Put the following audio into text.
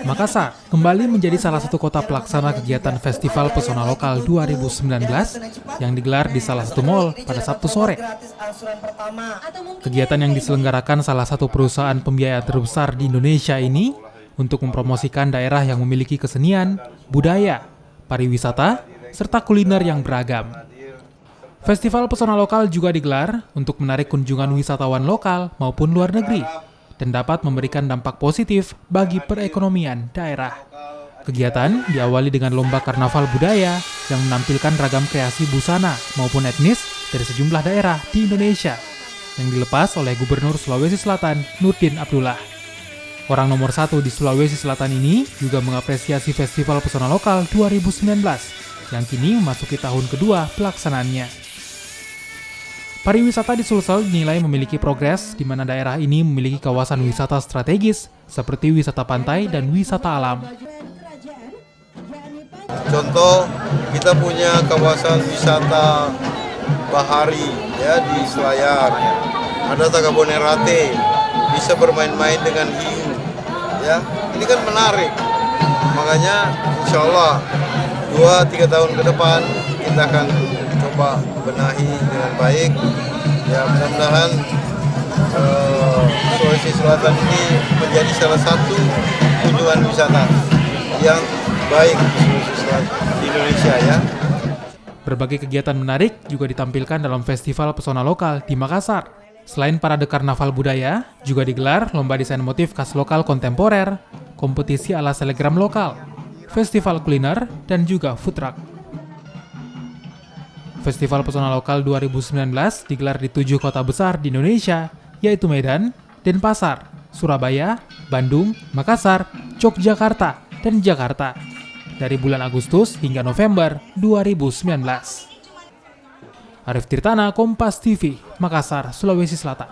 Makassar kembali menjadi salah satu kota pelaksana kegiatan Festival Pesona Lokal 2019 yang digelar di salah satu mal pada Sabtu sore. Kegiatan yang diselenggarakan salah satu perusahaan pembiayaan terbesar di Indonesia ini untuk mempromosikan daerah yang memiliki kesenian, budaya, pariwisata, serta kuliner yang beragam. Festival Pesona Lokal juga digelar untuk menarik kunjungan wisatawan lokal maupun luar negeri dan dapat memberikan dampak positif bagi perekonomian daerah. Kegiatan diawali dengan lomba karnaval budaya yang menampilkan ragam kreasi busana maupun etnis dari sejumlah daerah di Indonesia yang dilepas oleh Gubernur Sulawesi Selatan, Nurdin Abdullah. Orang nomor 1 di Sulawesi Selatan ini juga mengapresiasi Festival Pesona Lokal 2019 yang kini memasuki tahun kedua pelaksanaannya. Pariwisata di Sulsel dinilai memiliki progres di mana daerah ini memiliki kawasan wisata strategis seperti wisata pantai dan wisata alam. Contoh, kita punya kawasan wisata bahari ya di Selayar. Ada Tagabonerate, bisa bermain-main dengan hiu. Ya, ini kan menarik. Makanya insya Allah 2-3 tahun ke depan kita akan coba benahi dengan baik. Ya, mudah-mudahan Sulawesi Selatan ini menjadi salah satu tujuan wisata yang baik di Sulawesi Selatan di Indonesia ya. Berbagai kegiatan menarik juga ditampilkan dalam Festival Pesona Lokal di Makassar. Selain parade karnaval budaya, juga digelar lomba desain motif khas lokal kontemporer, kompetisi ala selegram lokal, festival kuliner, dan juga food truck. Festival Pesona Lokal 2019 digelar di 7 kota besar di Indonesia, yaitu Medan, Denpasar, Surabaya, Bandung, Makassar, Yogyakarta, dan Jakarta, dari bulan Agustus hingga November 2019. Arif Tirtana, Kompas TV, Makassar, Sulawesi Selatan.